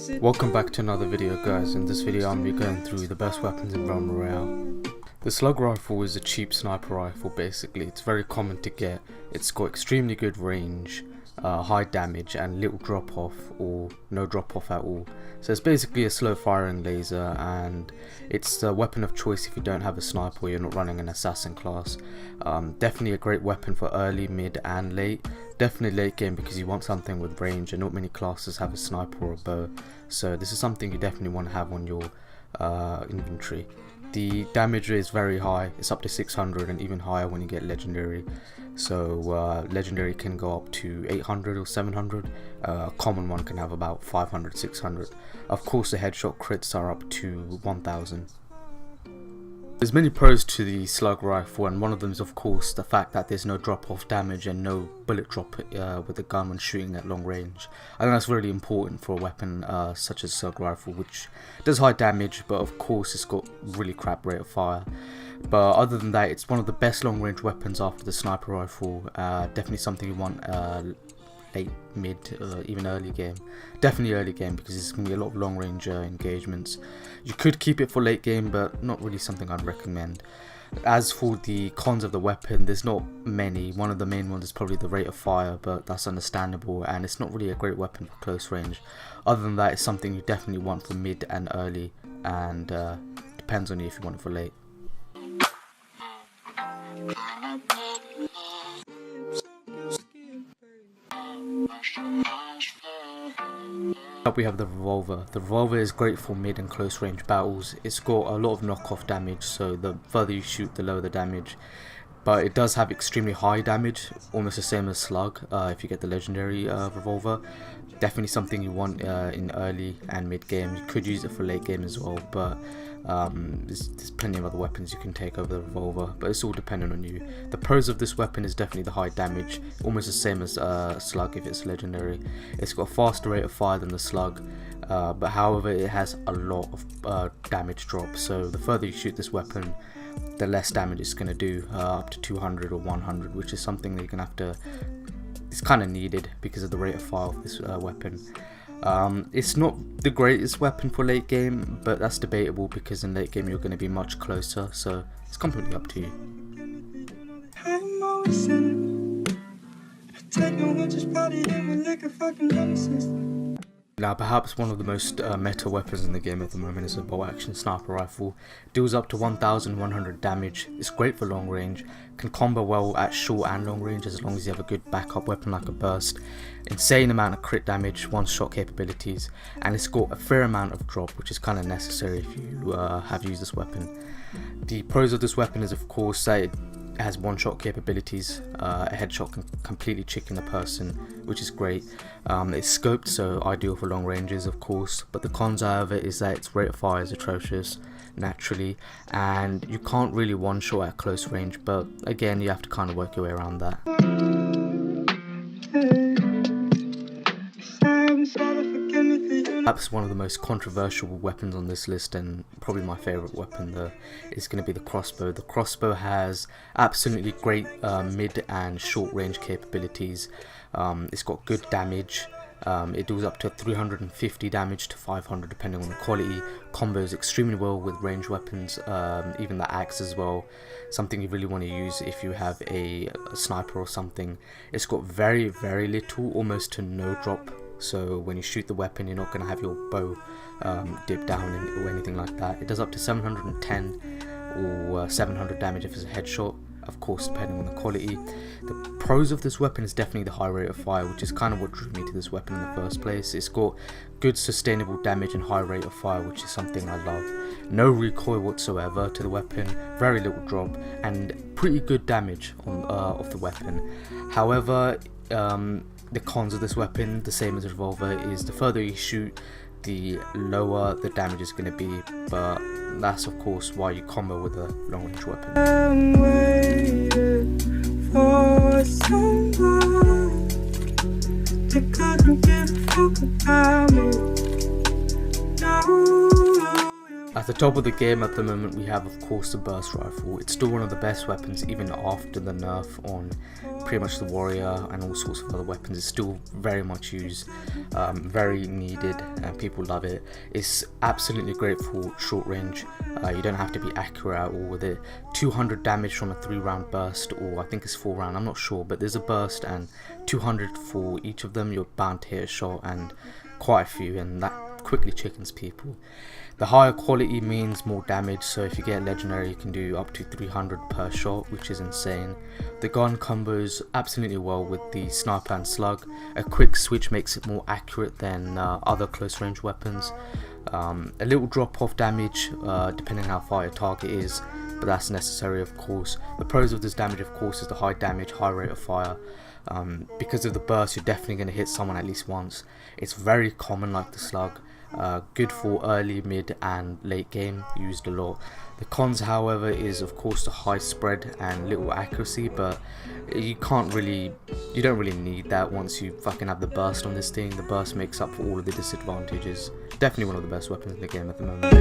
Welcome back to another video, guys. In this video I'm going to be going through the best weapons in royale. The Slug Rifle is a cheap sniper rifle. Basically it's very common to get. It's got extremely good range, high damage and little drop off or no drop off at all. So it's basically a slow firing laser, and it's the weapon of choice if you don't have a sniper or you're not running an assassin class. Definitely a great weapon for early, mid and late. Definitely late game because you want something with range, and not many classes have a sniper or a bow, so this is something you definitely want to have on your inventory. The damage is very high, it's up to 600 and even higher when you get legendary. So legendary can go up to 800 or 700, common one can have about 500, 600. Of course the headshot crits are up to 1000. There's many pros to the Slug Rifle, and one of them is of course the fact that there's no drop off damage and no bullet drop with the gun when shooting at long range. I think that's really important for a weapon such as Slug Rifle, which does high damage, but of course it's got really crap rate of fire. But other than that, it's one of the best long range weapons after the sniper rifle. Definitely something you want late, mid, even early game. Definitely early game because there's going to be a lot of long range engagements. You could keep it for late game, but not really something I'd recommend. As for the cons of the weapon, there's not many. One of the main ones is probably the rate of fire, but that's understandable, and it's not really a great weapon for close range. Other than that, it's something you definitely want for mid and early, and depends on you if you want it for late. Up we have the Revolver. The Revolver is great for mid and close range battles. It's got a lot of knockoff damage, so the further you shoot the lower the damage, but it does have extremely high damage, almost the same as Slug if you get the legendary Revolver. Definitely something you want in early and mid game. You could use it for late game as well, but there's plenty of other weapons you can take over the Revolver, but it's all dependent on you. The pros of this weapon is definitely the high damage, almost the same as Slug if it's legendary. It's got a faster rate of fire than the Slug, but however it has a lot of damage drop, so the further you shoot this weapon the less damage it's going to do, up to 200 or 100, which is something that you're going to have to, it's kind of needed because of the rate of fire of this weapon. It's not the greatest weapon for late game, but that's debatable because in late game you're going to be much closer, so it's completely up to you. Now perhaps one of the most meta weapons in the game at the moment is a bow action sniper rifle. Deals up to 1100 damage, it's great for long range, can combo well at short and long range as long as you have a good backup weapon like a burst. Insane amount of crit damage, one shot capabilities, and it's got a fair amount of drop, which is kind of necessary if you have used this weapon. The pros of this weapon is of course that it has one shot capabilities, a headshot can completely chicken a person, which is great. It's scoped, so ideal for long ranges of course, but the cons however is that its rate of fire is atrocious naturally, and you can't really one shot at close range, but again you have to kind of work your way around that. Perhaps one of the most controversial weapons on this list, and probably my favourite weapon is going to be the Crossbow. The Crossbow has absolutely great mid and short range capabilities. It's got good damage. It does up to 350 damage to 500 depending on the quality. Combos extremely well with range weapons, even the axe as well. Something you really want to use if you have a sniper or something. It's got very little, almost to no drop. So when you shoot the weapon you're not going to have your bow dip down or anything like that. It does up to 710 or 700 damage if it's a headshot, of course depending on the quality. The pros of this weapon is definitely the high rate of fire, which is kind of what drew me to this weapon in the first place. It's got good sustainable damage and high rate of fire, which is something I love. No recoil whatsoever to the weapon, very little drop, and pretty good damage on, of the weapon. However, the cons of this weapon, the same as a Revolver, is the further you shoot the lower the damage is going to be, but that's of course why you combo with a long range weapon. I'm waiting for someone to come and give a fuck about me. No. At the top of the game at the moment we have of course the burst rifle. It's still one of the best weapons even after the nerf on pretty much the warrior and all sorts of other weapons. It's still very much used, very needed, and people love it. It's absolutely great for short range. You don't have to be accurate at all with it. 200 damage from a 3-round burst, or I think it's 4-round, I'm not sure, but there's a burst and 200 for each of them. You're bound to hit a shot, and quite a few, and that quickly chickens people. The higher quality means more damage, so if you get legendary you can do up to 300 per shot, which is insane. The gun combos absolutely well with the sniper and slug. A quick switch makes it more accurate than other close range weapons. A little drop off damage depending on how far your target is, but that's necessary of course. The pros of this damage of course is the high damage, high rate of fire. Because of the burst you're definitely going to hit someone at least once. It's very common like the slug. Good for early, mid and late game, used a lot. The cons however is of course the high spread and little accuracy, but you don't really need that once you fucking have the burst on this thing. The burst makes up for all of the disadvantages. Definitely one of the best weapons in the game at the moment.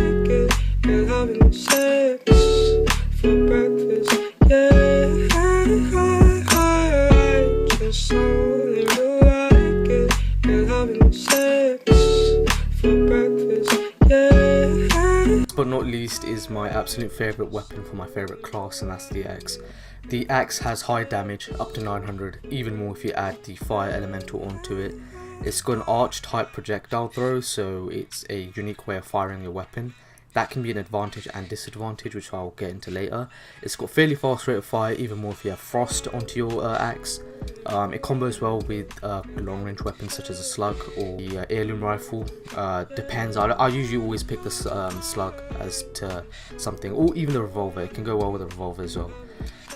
But not least is my absolute favourite weapon for my favourite class, and that's the axe. The axe has high damage, up to 900, even more if you add the fire elemental onto it. It's got an arch type projectile throw, so it's a unique way of firing your weapon. That can be an advantage and disadvantage, which I'll get into later. It's got fairly fast rate of fire, even more if you have frost onto your axe. It combos well with long range weapons such as a slug or the heirloom rifle. Depends. I usually always pick the slug as to something, or even the revolver. It can go well with a revolver as well.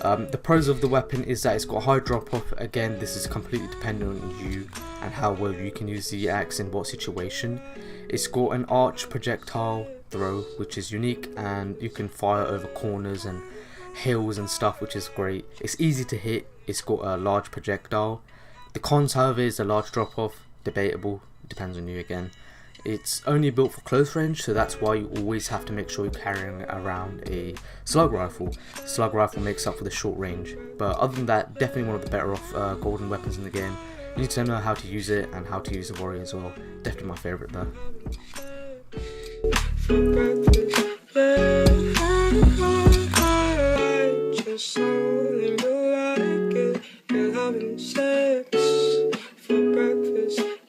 The pros of the weapon is that it's got high drop off. Again, this is completely dependent on you and how well you can use the axe in what situation. It's got an arch projectile throw, which is unique, and you can fire over corners and hills and stuff, which is great. It's easy to hit. It's got a large projectile. The cons however is a large drop off, debatable, depends on you again. It's only built for close range, so that's why you always have to make sure you're carrying around a slug rifle. Slug rifle makes up for the short range, but other than that, definitely one of the better off golden weapons in the game. You need to know how to use it and how to use the warrior as well. Definitely my favourite though.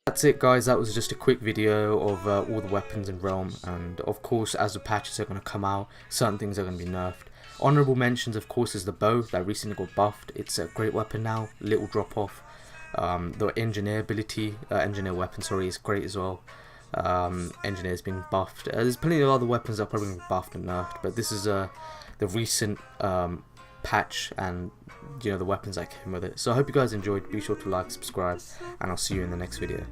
That's it guys, that was just a quick video of all the weapons in Realm, and of course as the patches are going to come out, certain things are going to be nerfed. Honourable mentions of course is the bow that recently got buffed. It's a great weapon now, little drop off. The engineer weapon is great as well. Engineer's been buffed. There's plenty of other weapons that are probably been buffed and nerfed, but this is the recent patch and the weapons that came with it. So I hope you guys enjoyed. Be sure to like, subscribe, and I'll see you in the next video.